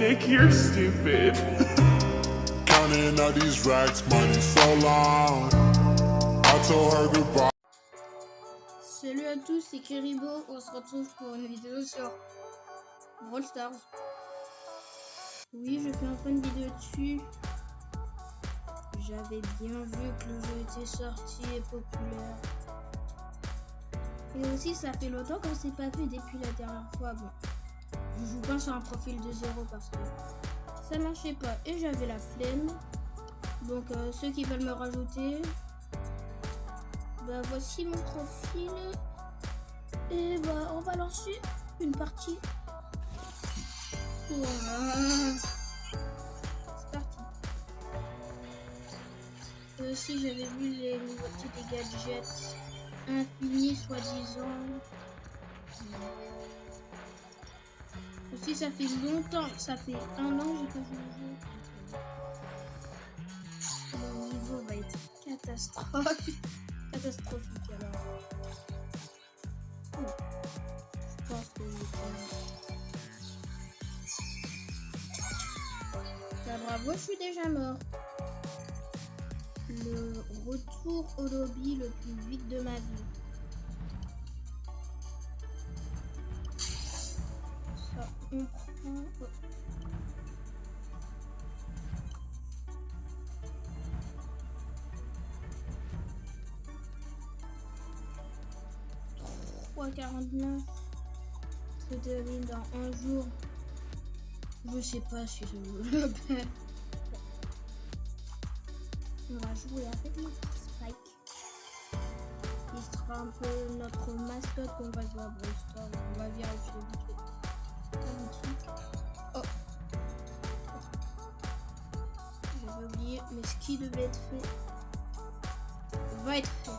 Nick, you're stupid. Counting out these racks, money so long. I told her goodbye. Salut à tous, c'est Kiribo. On se retrouve pour une vidéo sur Brawl Stars. Oui, je fais enfin une vidéo dessus. J'avais bien vu que le jeu était sorti et populaire. Et aussi, ça fait longtemps qu'on s'est pas vu depuis la dernière fois. Bon, je joue pas sur un profil de 0 parce que ça marchait pas et j'avais la flemme. Donc, ceux qui veulent me rajouter, bah voici mon profil. Et bah, on va lancer une partie. Voilà. C'est parti. Aussi, j'avais vu les nouveautés des gadgets infinis, soi-disant. Aussi, ça fait longtemps, ça fait 1 an que j'ai pas joué au jeu. Le niveau va être catastrophique. Catastrophique alors. Je pense que je vais faire. Bravo, je suis déjà mort. Le retour au lobby le plus vite de ma vie. Ça, on prend. Oh. $3,49. C'était dans un jour. Je sais pas si je le paie. On va jouer avec notre Spike. Il sera un peu notre mascotte qu'on va jouer à Brawl Stars. On va vérifier vite fait. Oh, j'avais oublié, mais ce qui devait être fait va être fait.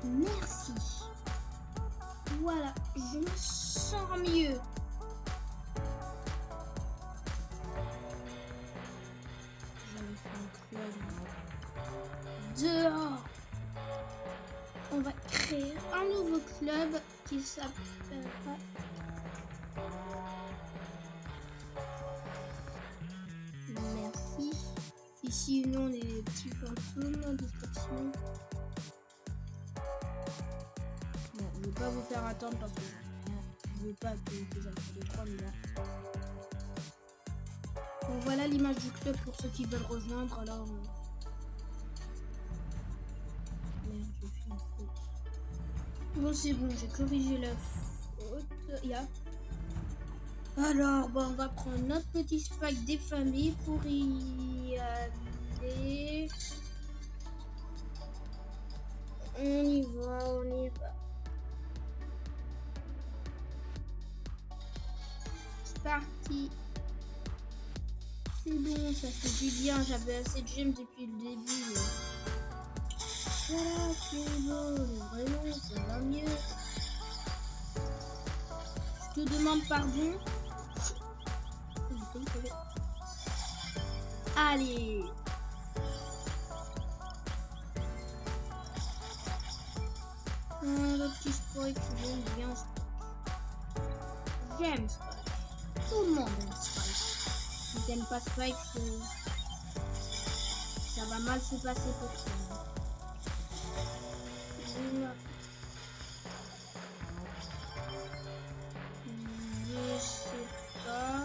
Merci. Voilà, je me sens mieux. J'avais fait un club. Dehors. On va créer un nouveau club qui s'appellera Merci. Ici, nous, on est les petits fantômes de station. Bon, je vais pas vous faire attendre parce que je veux pas que vous attendez 3 minutes. Bon, voilà l'image du club pour ceux qui veulent rejoindre. Alors, merde, j'ai fait une faute. Bon, c'est bon, j'ai corrigé la faute. Alors, bon, on va prendre notre petit Spike des familles pour y aller. On y va, on y va. C'est parti. C'est bon, ça fait du bien. J'avais assez de gemmes depuis le début. Voilà, c'est beau. Vraiment, ça va mieux. Je te demande pardon. Allez. Le petit Spike, j'aime bien Spike. J'aime Spike. Tout le monde aime Spike. Si t'aimes pas Spike, ça va mal se passer pour toi. Je sais pas.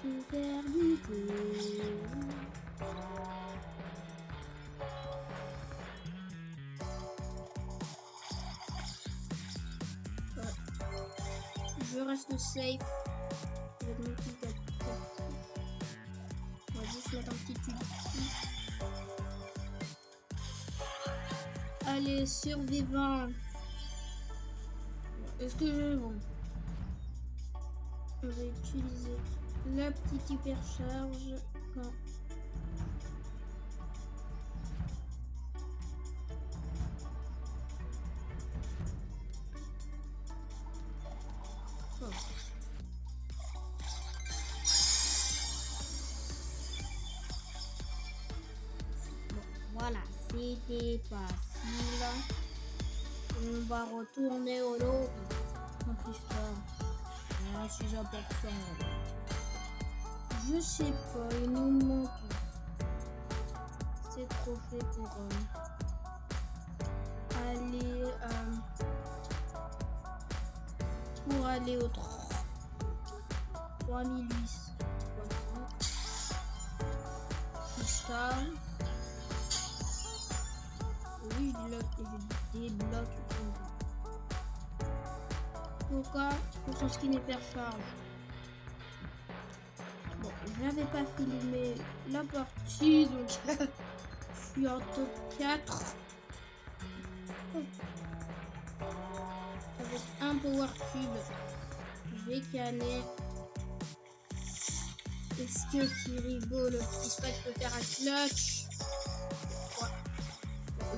Super vidéo. Je reste safe. Avec mon petit tapis. On va juste mettre un petit tube ici. Allez, survivant. Est-ce que je... Bon. On va utiliser la petite hypercharge quand... Oh. Bon, voilà, c'était facile. On va retourner au lot. Mon Christophe. Ah, c'est important. Je sais pas, il nous manque. C'est trop fait pour aller au 3860. Cristal. Oui, je débloque. Pourquoi? Pour son skin hypercharge. Bon, j'avais pas filmé la partie, donc je suis en top 4. Avec un power cube, je vais canner. Est-ce que Kiribo, le petit spike, peut faire un clutch? Ouais.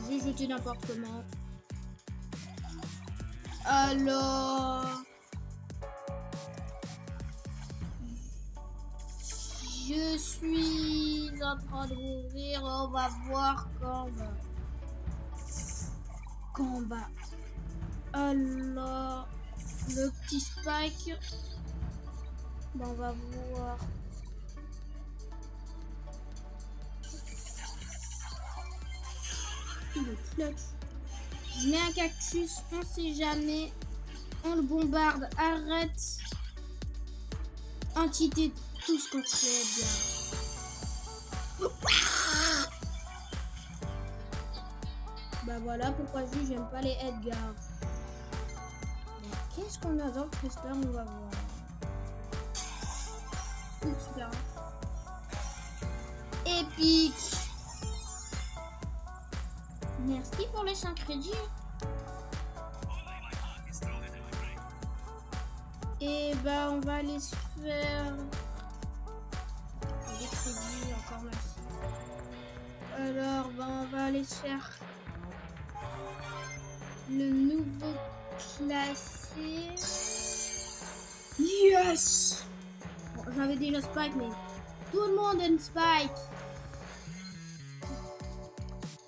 J'ai jeté n'importe comment. Alors, je suis en train d'ouvrir. On va voir quand on va. Alors, le petit spike. Ben, on va voir. Le clutch. Je mets un cactus, on sait jamais. On le bombarde, arrête. Entité, tout ce qu'on fait bien. Bah voilà pourquoi j'aime pas les Edgar. Qu'est-ce qu'on a dans le Crystal? On va voir. Super. Épique. Merci pour les 5 crédits. Et bah on va aller se faire des crédits, encore merci. Alors bah on va aller se faire le nouveau classé. Yes! Bon, j'avais déjà Spike, mais tout le monde aime Spike.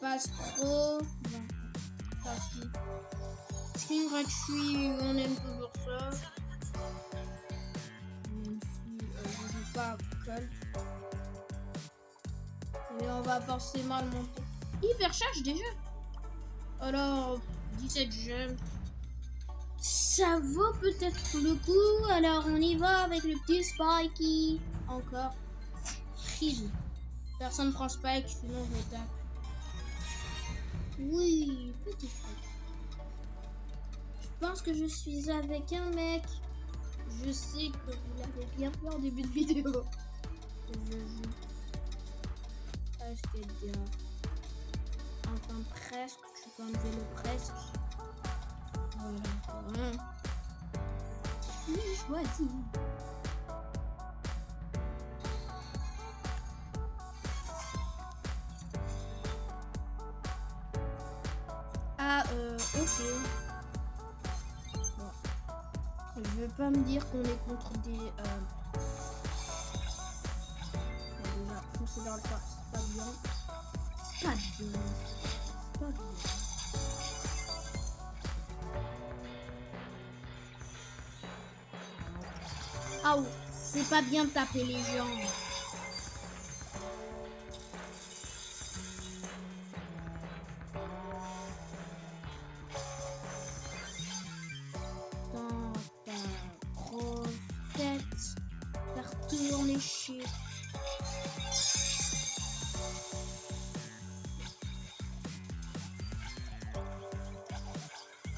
Passe pro. Bon, passe skin gratuit, on aime toujours ça. Même si je joue pas à Colt. Mais on va forcément le monter. Hyper charge déjà. Alors, 17 gemmes. Ça vaut peut-être le coup. Alors, on y va avec le petit Spikey. Encore. Free. Personne prend Spike, sinon je me tape. Oui, petit Spike. Je pense que je suis avec un mec. Je sais que vous l'avez bien fait en début de vidéo. Je joue. Presque bien. Enfin, presque. Tu peux enlever le presque. Voilà. Oui, choisi. Ah, ok. Bon. Je veux pas me dire qu'on est contre des... Déjà, foncer dans le tas, c'est pas bien. C'est pas bien. C'est pas bien. Ah, oh, c'est pas bien de taper les gens. Dans ta grosse tête, faire tourner chier.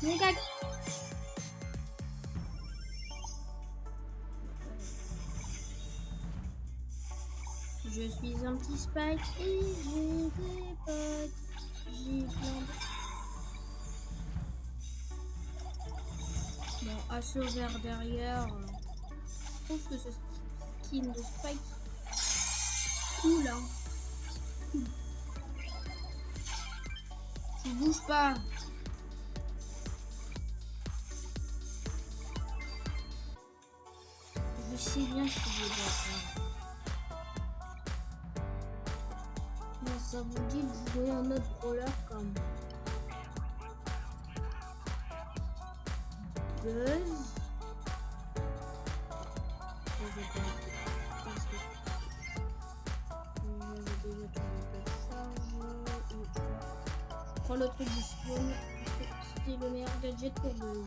Mon gars. Je suis un petit Spike et j'ai des potes. J'ai plein de... Bon, assaut vert derrière. Je trouve que ce skin de Spike cool, hein. Tu bouges pas. Je sais bien ce que je dois faire. Mais Ça vous dit de jouer en mode brawler comme Buzz. Je prends le truc du spawn. C'est le meilleur gadget pour Buzz.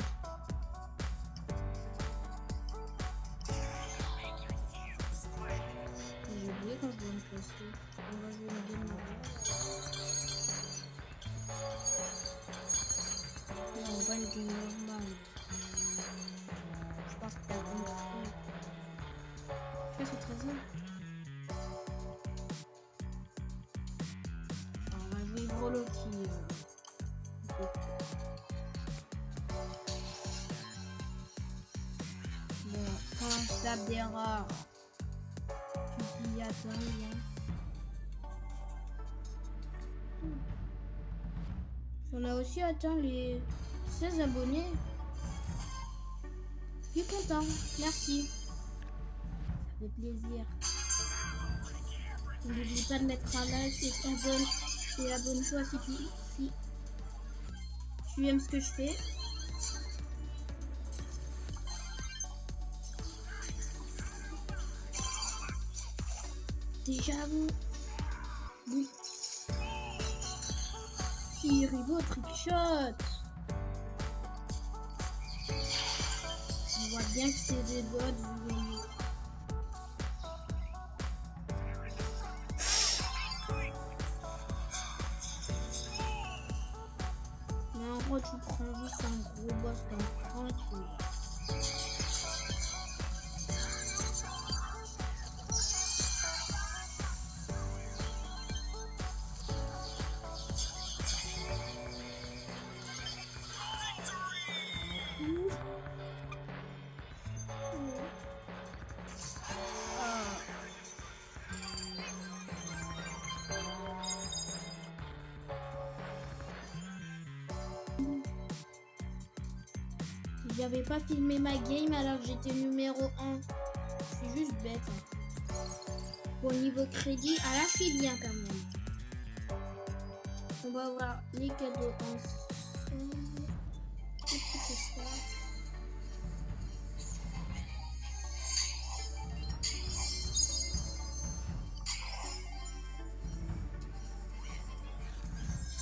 J'ai oublié quand je dois me placer. On va jouer une game normale. Non, on va une game normale. Je pense que t'as compris. Je suis très bien. On va jouer Brolo qui... Bon, quand on se tape des rares, tu y attends, bien. On a aussi atteint les 16 abonnés. Je suis content, merci. Ça fait plaisir. N'oublie pas de mettre un like et abonne-toi si tu aimes ce que je fais. Déjà vous. Oui. Kiribo trickshot. On voit bien que c'est des bots, vous voyez. Mais en gros, tu prends juste un gros boss comme tranquille. J'avais pas filmé ma game alors que j'étais numéro 1. Je suis juste bête. Hein. Au niveau crédit, ah là je suis bien quand même. On va voir les cadeaux ensemble.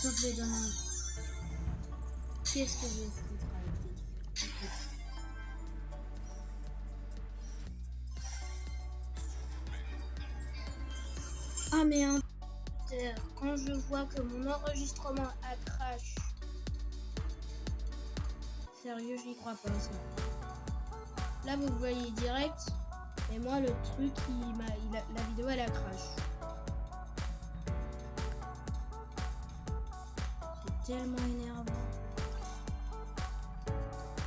Je vais donner. Qu'est-ce que je vais foutre avec tes... Ah mais un quand je vois que mon enregistrement a crash. Sérieux, j'y crois pas ça. Là vous voyez direct et moi le truc la vidéo elle a crash. C'est tellement énervant.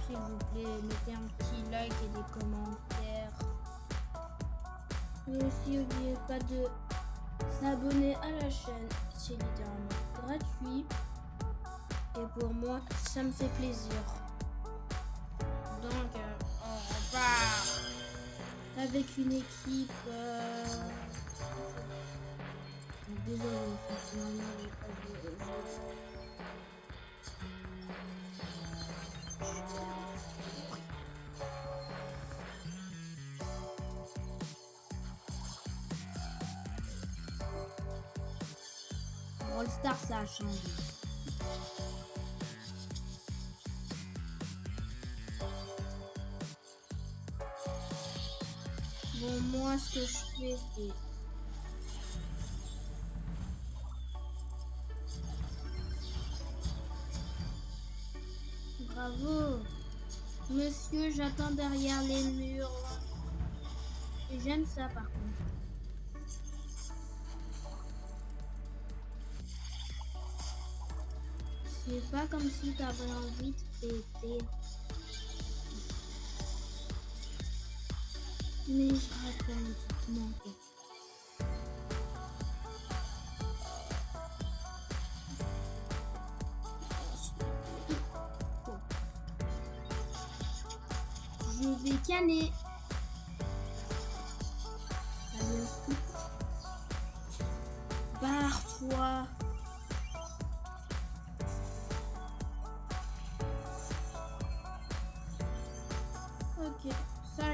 S'il vous plaît, mettez un petit like et des commentaires. Mais aussi n'oubliez pas de s'abonner à la chaîne, c'est littéralement gratuit et pour moi ça me fait plaisir. Donc on repart avec une équipe désolé, All Star ça a changé. Bon moi ce que je fais c'est bravo monsieur, j'attends derrière les murs et j'aime ça par contre. C'est pas comme si t'avais envie de péter. Mais je raconte n'importe. Je vais canner. Allez, barre-toi.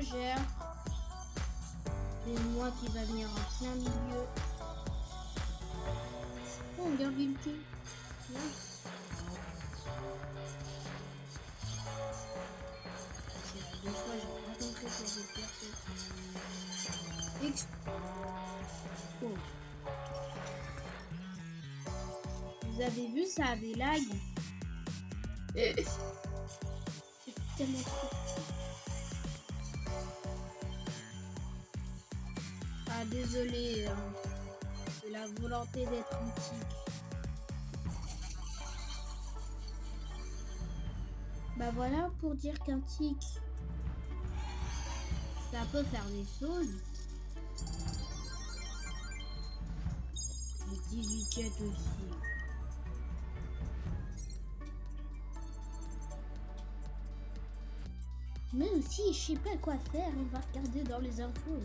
étagère. Et moi qui va venir en plein milieu. Oh, on garde une queue. Nice. Deux fois, j'ai pas compris qu'il y avait personne. X. Oh. Vous avez vu, ça avait lag. C'est tellement trop. Ah, désolé. Hein. C'est la volonté d'être antique. Bah voilà, pour dire qu'un tic, ça peut faire des choses. Les 18 quêtes aussi. Mais aussi, je sais pas quoi faire, on va regarder dans les infos.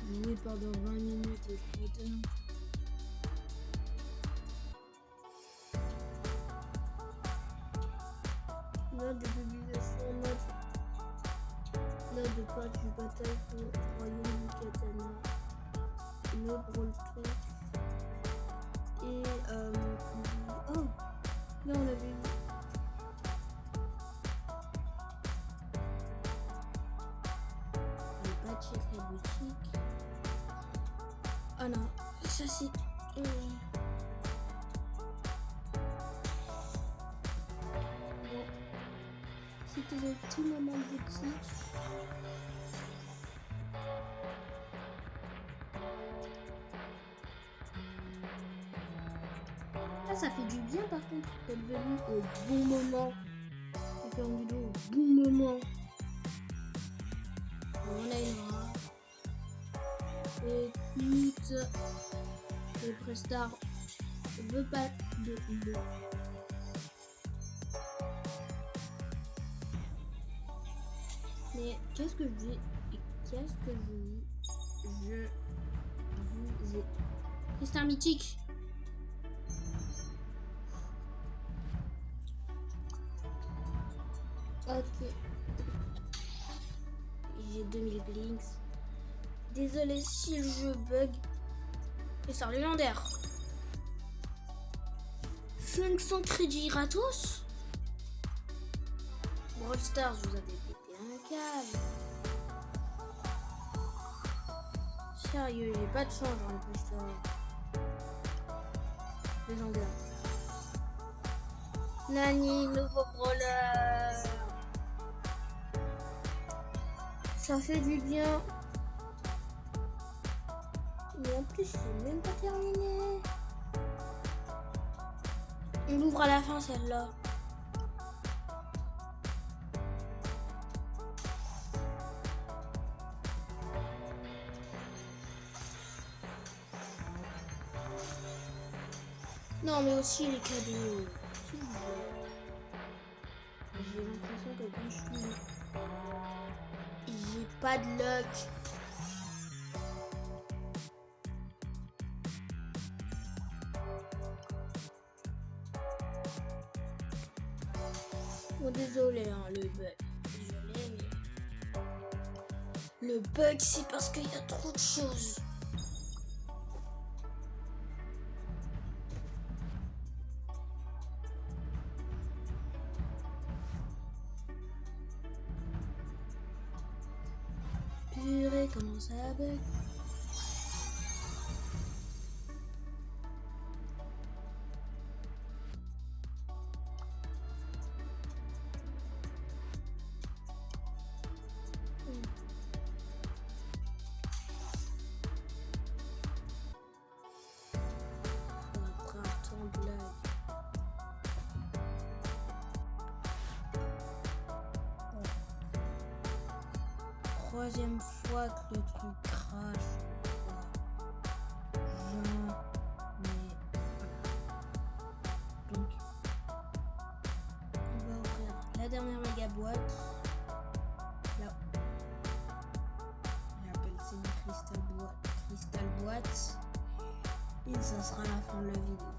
Jouer pendant 20 minutes et putain. Note de publication, note de patch du bataille pour royaume du katana. Note pour le truc. Et oh, là on l'avait vu. La boutique. Ah non, ça c'est. Bon. C'était le petit moment de boutique. Ah, ça fait du bien par contre d'être venu au bon moment. On fait une vidéo au bon moment. On a une écoute, le Prestar ne veut pas de moi. Mais qu'est-ce que je dis? Qu'est-ce que je vous ai? Prestar mythique. Ok. J'ai 2000 blinks. Désolé si le jeu bug. Prestar légendaire. 500 crédits gratos. Brawl Stars, vous avez pété un câble. Sérieux, j'ai pas de change en plus. Légendaire. Nani, nouveau brawler. Ça fait du bien. Mais en plus, c'est même pas terminé. On l'ouvre à la fin, celle-là. Non, mais aussi les cadeaux. J'ai l'impression que quand je suis... J'ai pas de luck. Bon, désolé, hein, le bug. Désolé, mais... Le bug, c'est parce qu'il y a trop de choses. Purée, comment ça bug? Après un temps de lag. Troisième fois que le truc crash. Jamais. Donc, on va ouvrir la dernière méga boîte. Là. J'appelle ça une cristal boîte. Et ça sera la fin de la vidéo.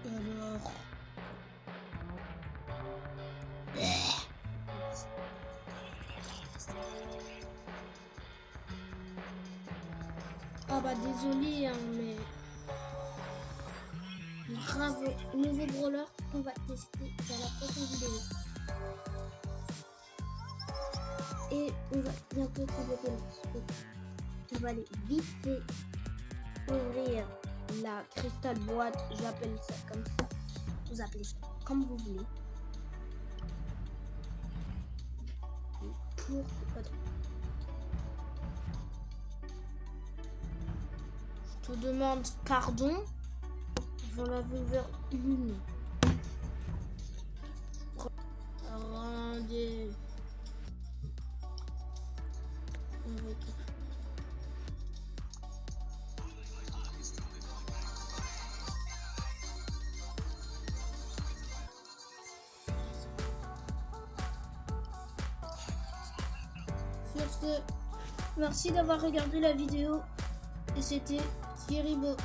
Alors. bah désolé, hein, mais grave nouveau brawler qu'on va tester dans la prochaine vidéo. Et on va bientôt compléter notre stock. On va aller vite fait ouvrir la cristal boîte, j'appelle ça comme ça. Vous appelez ça comme vous voulez. Pour je te demande pardon. J'en avais ouvert une. Rendez. Sur ce, merci d'avoir regardé la vidéo et c'était Thierry Beau.